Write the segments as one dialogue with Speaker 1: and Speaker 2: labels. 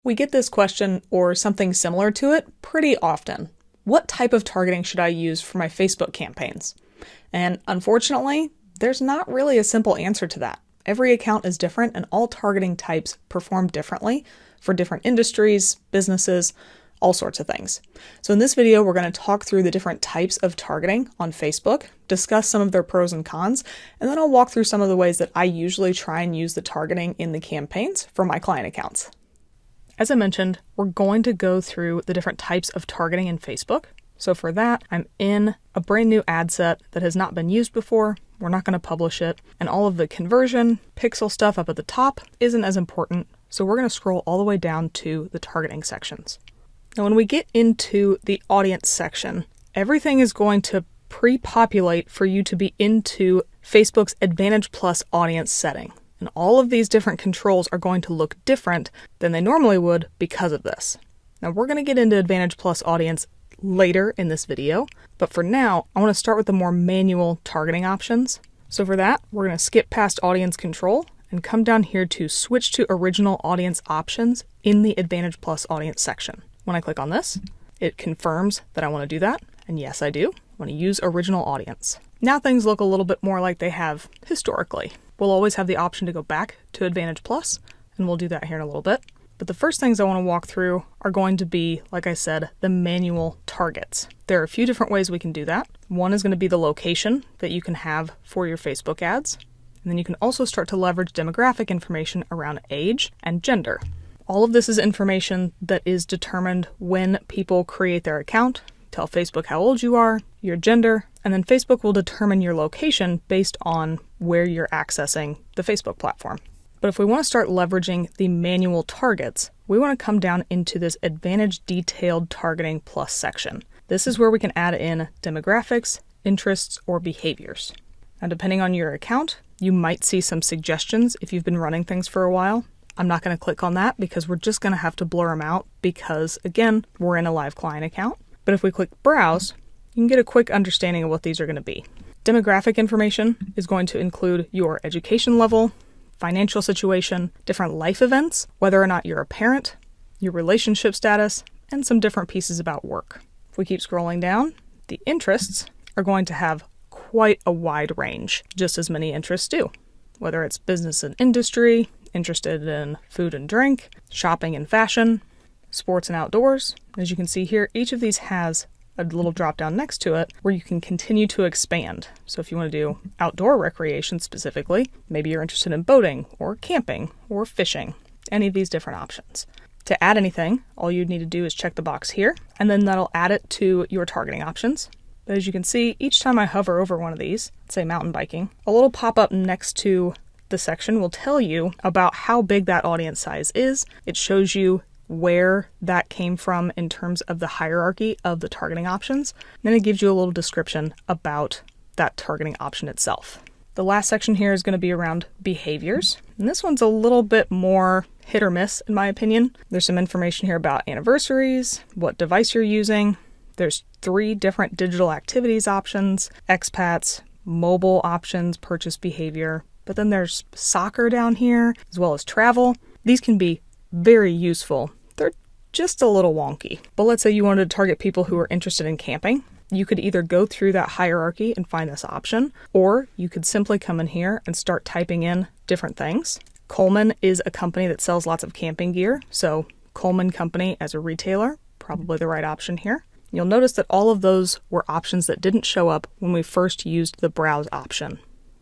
Speaker 1: We get this question or something similar to it pretty often. What type of targeting should I use for my Facebook campaigns? And unfortunately, there's not really a simple answer to that. Every account is different and all targeting types perform differently for different industries, businesses, all sorts of things. So in this video, we're going to talk through the different types of targeting on Facebook, discuss some of their pros and cons, and then I'll walk through some of the ways that I usually try and use the targeting in the campaigns for my client accounts. As I mentioned, we're going to go through the different types of targeting in Facebook. So for that, I'm in a brand new ad set that has not been used before. We're not going to publish it. And all of the conversion, pixel stuff up at the top isn't as important. So we're going to scroll all the way down to the targeting sections. Now, when we get into the audience section, everything is going to pre-populate for you to be into Facebook's Advantage Plus audience setting. And all of these different controls are going to look different than they normally would because of this. Now, we're going to get into Advantage Plus audience later in this video, but for now, I want to start with the more manual targeting options. So for that, we're going to skip past audience control and come down here to switch to original audience options in the Advantage Plus audience section. When I click on this, it confirms that I want to do that. And yes, I do. I want to use original audience. Now things look a little bit more like they have historically. We'll always have the option to go back to Advantage Plus, and we'll do that here in a little bit. But the first things I want to walk through are going to be, like I said, the manual targets. There are a few different ways we can do that. One is going to be the location that you can have for your Facebook ads. And then you can also start to leverage demographic information around age and gender. All of this is information that is determined when people create their account. Tell Facebook how old you are, your gender, and then Facebook will determine your location based on where you're accessing the Facebook platform. But if we want to start leveraging the manual targets, we want to come down into this Advantage Detailed Targeting Plus section. This is where we can add in demographics, interests, or behaviors. Now, depending on your account, you might see some suggestions if you've been running things for a while. I'm not going to click on that because we're just going to have to blur them out because, again, we're in a live client account. But if we click Browse, you can get a quick understanding of what these are going to be. Demographic information is going to include your education level, financial situation, different life events, whether or not you're a parent, your relationship status, and some different pieces about work. If we keep scrolling down, the interests are going to have quite a wide range, just as many interests do. Whether it's business and industry, interested in food and drink, shopping and fashion, sports and outdoors. As you can see here, each of these has a little drop down next to it where you can continue to expand. So if you want to do outdoor recreation specifically, maybe you're interested in boating or camping or fishing, any of these different options. To add anything, all you need to do is check the box here, and then that'll add it to your targeting options. But as you can see, each time I hover over one of these, say mountain biking, a little pop-up next to the section will tell you about how big that audience size is. It shows you where that came from in terms of the hierarchy of the targeting options. Then it gives you a little description about that targeting option itself. The last section here is going to be around behaviors. And this one's a little bit more hit or miss, in my opinion. There's some information here about anniversaries, what device you're using. There's 3 different digital activities options, expats, mobile options, purchase behavior. But then there's soccer down here, as well as travel. These can be very useful. They're just a little wonky. But let's say you wanted to target people who are interested in camping. You could either go through that hierarchy and find this option, or you could simply come in here and start typing in different things. Coleman is a company that sells lots of camping gear, so Coleman Company as a retailer, probably the right option here. You'll notice that all of those were options that didn't show up when we first used the browse option.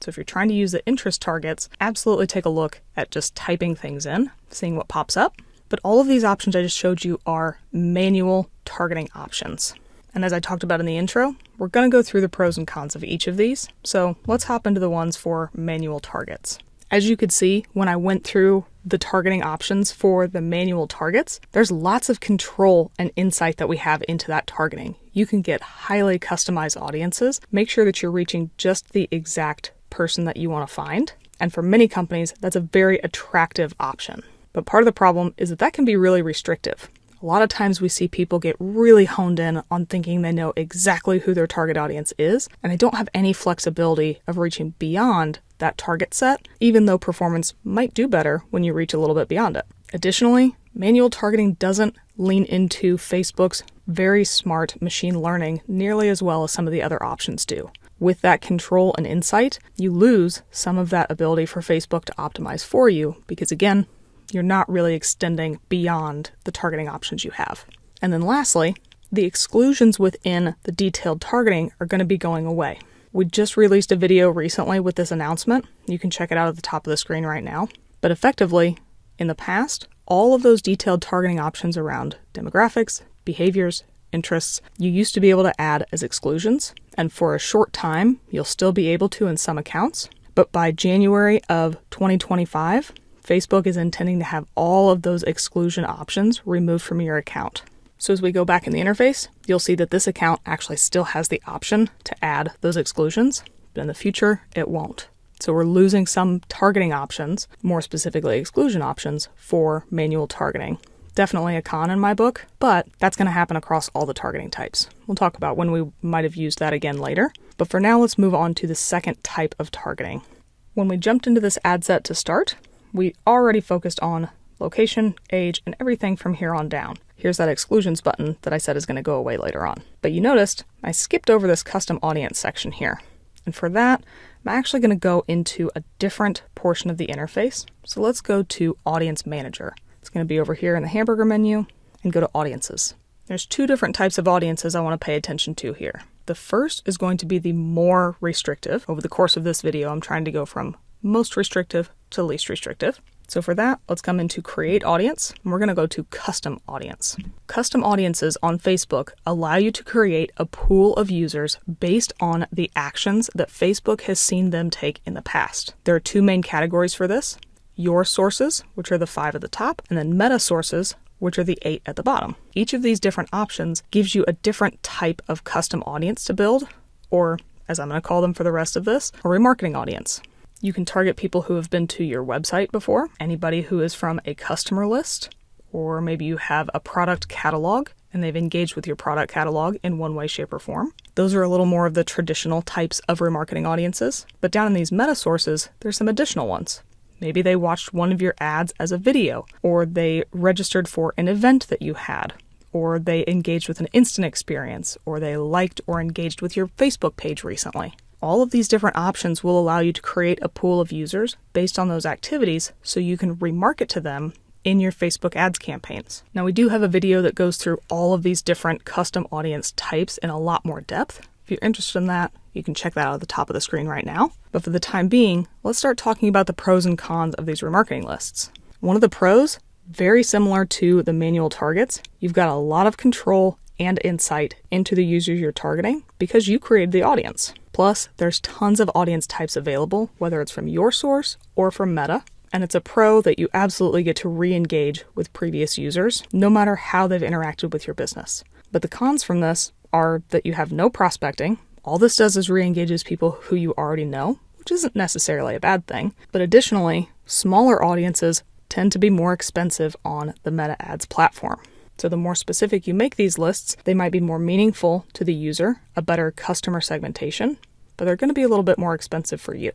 Speaker 1: So if you're trying to use the interest targets, absolutely take a look at just typing things in, seeing what pops up. But all of these options I just showed you are manual targeting options. And as I talked about in the intro, we're going to go through the pros and cons of each of these. So let's hop into the ones for manual targets. As you could see, when I went through the targeting options for the manual targets, there's lots of control and insight that we have into that targeting. You can get highly customized audiences. Make sure that you're reaching just the exact person that you want to find. And for many companies, that's a very attractive option. But part of the problem is that that can be really restrictive. A lot of times we see people get really honed in on thinking they know exactly who their target audience is, and they don't have any flexibility of reaching beyond that target set, even though performance might do better when you reach a little bit beyond it. Additionally, Manual targeting doesn't lean into Facebook's very smart machine learning nearly as well as some of the other options do. With that control and insight, you lose some of that ability for Facebook to optimize for you because, again, you're not really extending beyond the targeting options you have. And then lastly, the exclusions within the detailed targeting are going to be going away. We just released a video recently with this announcement. You can check it out at the top of the screen right now. But effectively, in the past, all of those detailed targeting options around demographics, behaviors, interests, you used to be able to add as exclusions. And for a short time, you'll still be able to in some accounts. But by January of 2025, Facebook is intending to have all of those exclusion options removed from your account. So as we go back in the interface, you'll see that this account actually still has the option to add those exclusions, but in the future, it won't. So we're losing some targeting options, more specifically exclusion options, for manual targeting. Definitely a con in my book, but that's going to happen across all the targeting types. We'll talk about when we might have used that again later. But for now, let's move on to the second type of targeting. When we jumped into this ad set to start, we already focused on location, age, and everything from here on down. Here's that exclusions button that I said is going to go away later on. But you noticed I skipped over this custom audience section here. And for that, I'm actually going to go into a different portion of the interface. So let's go to Audience Manager. It's going to be over here in the hamburger menu and go to Audiences. There's two different types of audiences I want to pay attention to here. The first is going to be the more restrictive. Over the course of this video, I'm trying to go from most restrictive to least restrictive. So for that, let's come into Create Audience, and we're going to go to Custom Audience. Custom audiences on Facebook allow you to create a pool of users based on the actions that Facebook has seen them take in the past. There are two main categories for this: your sources, which are the 5 at the top, and then meta sources, which are the 8 at the bottom. Each of these different options gives you a different type of custom audience to build, or as I'm going to call them for the rest of this, a remarketing audience. You can target people who have been to your website before, anybody who is from a customer list, or maybe you have a product catalog and they've engaged with your product catalog in one way, shape, or form. Those are a little more of the traditional types of remarketing audiences, but down in these meta sources, there's some additional ones. Maybe they watched one of your ads as a video, or they registered for an event that you had, or they engaged with an instant experience, or they liked or engaged with your Facebook page recently. All of these different options will allow you to create a pool of users based on those activities so you can remarket to them in your Facebook ads campaigns. Now, we do have a video that goes through all of these different custom audience types in a lot more depth. If you're interested in that, you can check that out at the top of the screen right now. But for the time being, let's start talking about the pros and cons of these remarketing lists. One of the pros, very similar to the manual targets, you've got a lot of control and insight into the users you're targeting because you created the audience. Plus, there's tons of audience types available, whether it's from your source or from Meta, and it's a pro that you absolutely get to re-engage with previous users, no matter how they've interacted with your business. But the cons from this are that you have no prospecting. All this does is re-engages people who you already know, which isn't necessarily a bad thing. But additionally, smaller audiences tend to be more expensive on the Meta Ads platform. So the more specific you make these lists, they might be more meaningful to the user, a better customer segmentation, but they're going to be a little bit more expensive for you.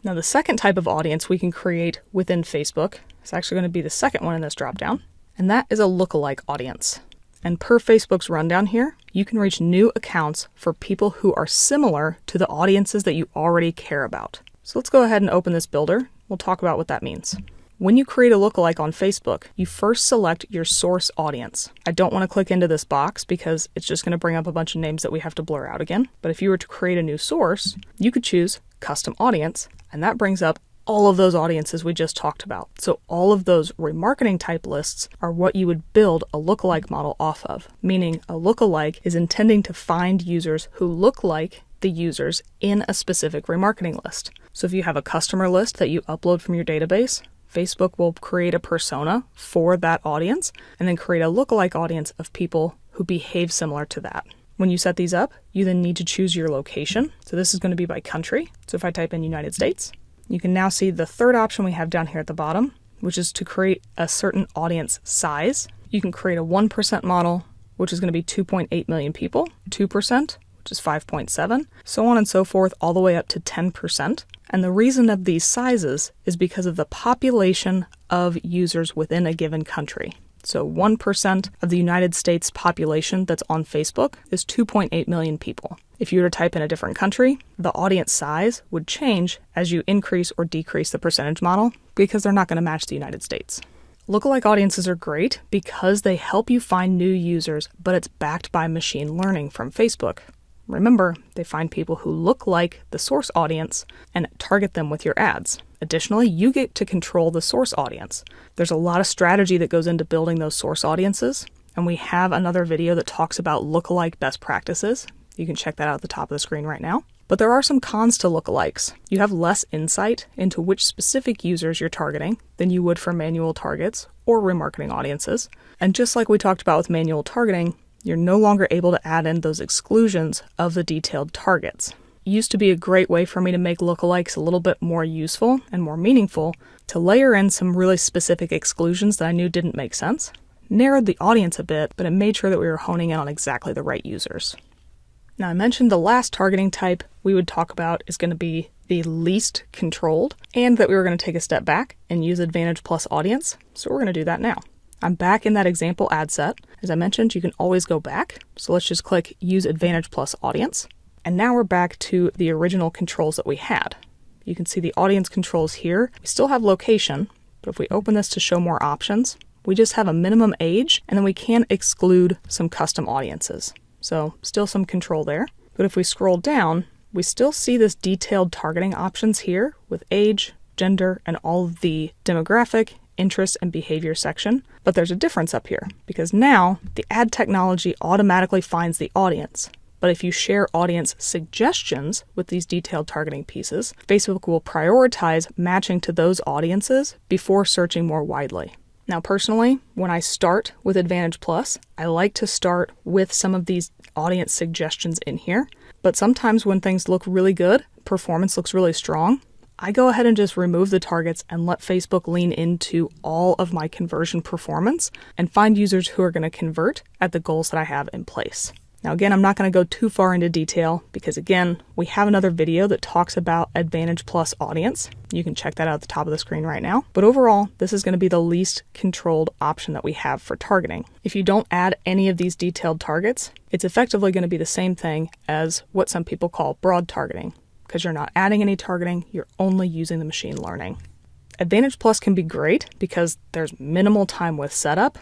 Speaker 1: Now, the second type of audience we can create within Facebook is actually going to be the second one in this dropdown, and that is a lookalike audience. And per Facebook's rundown here, you can reach new accounts for people who are similar to the audiences that you already care about. So let's go ahead and open this builder. We'll talk about what that means. When you create a lookalike on Facebook, you first select your source audience. I don't want to click into this box because it's just going to bring up a bunch of names that we have to blur out again. But if you were to create a new source, you could choose custom audience, and that brings up all of those audiences we just talked about. So all of those remarketing type lists are what you would build a lookalike model off of, meaning a lookalike is intending to find users who look like the users in a specific remarketing list. So if you have a customer list that you upload from your database, Facebook will create a persona for that audience and then create a lookalike audience of people who behave similar to that. When you set these up, you then need to choose your location. So this is going to be by country. So if I type in United States, you can now see the third option we have down here at the bottom, which is to create a certain audience size. You can create a 1% model, which is going to be 2.8 million people, 2%, which is 5.7, so on and so forth, all the way up to 10%. And the reason of these sizes is because of the population of users within a given country. So 1% of the United States population that's on Facebook is 2.8 million people. If you were to type in a different country, the audience size would change as you increase or decrease the percentage model because they're not going to match the United States. Lookalike audiences are great because they help you find new users, but it's backed by machine learning from Facebook. Remember, they find people who look like the source audience and target them with your ads. Additionally, you get to control the source audience. There's a lot of strategy that goes into building those source audiences, and we have another video that talks about lookalike best practices. You can check that out at the top of the screen right now. But there are some cons to lookalikes. You have less insight into which specific users you're targeting than you would for manual targets or remarketing audiences. And just like we talked about with manual targeting, you're no longer able to add in those exclusions of the detailed targets. It used to be a great way for me to make lookalikes a little bit more useful and more meaningful, to layer in some really specific exclusions that I knew didn't make sense, narrowed the audience a bit, but it made sure that we were honing in on exactly the right users. Now, I mentioned the last targeting type we would talk about is going to be the least controlled, and that we were going to take a step back and use Advantage Plus audience, so we're going to do that now. I'm back in that example ad set. As I mentioned, you can always go back, so let's just click Use Advantage Plus Audience. And now we're back to the original controls that we had. You can see the audience controls here. We still have location, but if we open this to show more options, we just have a minimum age, and then we can exclude some custom audiences. So still some control there. But if we scroll down, we still see this detailed targeting options here with age, gender, and all of the demographic, interest, and behavior section. But there's a difference up here because now the ad technology automatically finds the audience. But if you share audience suggestions with these detailed targeting pieces, Facebook will prioritize matching to those audiences before searching more widely. Now, personally, when I start with Advantage Plus, I like to start with some of these audience suggestions in here. But sometimes when things look really good, performance looks really strong, I go ahead and just remove the targets and let Facebook lean into all of my conversion performance and find users who are going to convert at the goals that I have in place. Now, again, I'm not going to go too far into detail because, again, we have another video that talks about Advantage Plus audience. You can check that out at the top of the screen right now. But overall, this is going to be the least controlled option that we have for targeting. If you don't add any of these detailed targets, it's effectively going to be the same thing as what some people call broad targeting, because you're not adding any targeting, you're only using the machine learning. Advantage Plus can be great because there's minimal time with setup,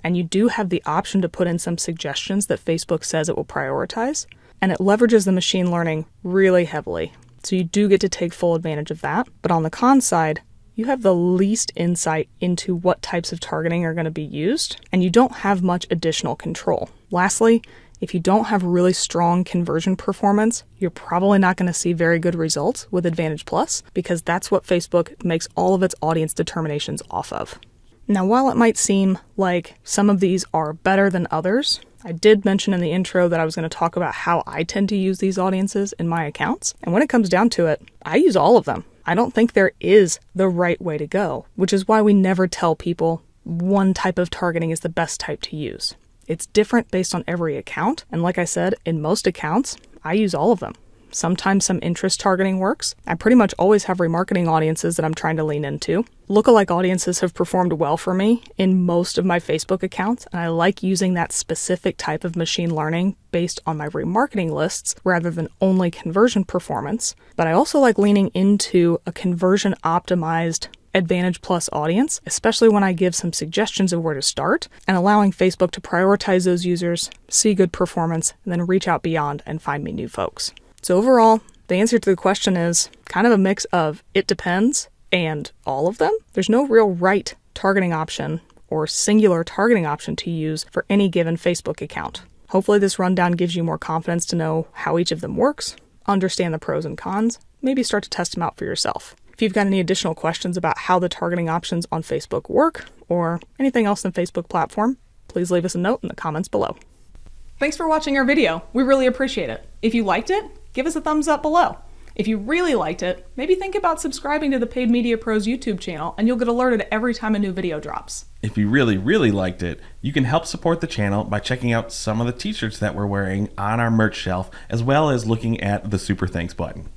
Speaker 1: and you do have the option to put in some suggestions that Facebook says it will prioritize, and it leverages the machine learning really heavily. So you do get to take full advantage of that. But on the con side, you have the least insight into what types of targeting are going to be used, and you don't have much additional control. Lastly, if you don't have really strong conversion performance, you're probably not going to see very good results with Advantage Plus because that's what Facebook makes all of its audience determinations off of. Now, while it might seem like some of these are better than others, I did mention in the intro that I was going to talk about how I tend to use these audiences in my accounts. And when it comes down to it, I use all of them. I don't think there is the right way to go, which is why we never tell people one type of targeting is the best type to use. It's different based on every account. And like I said, in most accounts, I use all of them. Sometimes some interest targeting works. I pretty much always have remarketing audiences that I'm trying to lean into. Lookalike audiences have performed well for me in most of my Facebook accounts, and I like using that specific type of machine learning based on my remarketing lists rather than only conversion performance. But I also like leaning into a conversion optimized Advantage Plus audience, especially when I give some suggestions of where to start and allowing Facebook to prioritize those users, see good performance, and then reach out beyond and find me new folks. So overall, the answer to the question is kind of a mix of it depends and all of them. There's no real right targeting option or singular targeting option to use for any given Facebook account. Hopefully this rundown gives you more confidence to know how each of them works, understand the pros and cons, maybe start to test them out for yourself. If you've got any additional questions about how the targeting options on Facebook work or anything else in the Facebook platform, please leave us a note in the comments below. Thanks for watching our video. We really appreciate it. If you liked it, give us a thumbs up below. If you really liked it, maybe think about subscribing to the Paid Media Pros YouTube channel and you'll get alerted every time a new video drops.
Speaker 2: If you really liked it, you can help support the channel by checking out some of the t-shirts that we're wearing on our merch shelf, as well as looking at the Super Thanks button.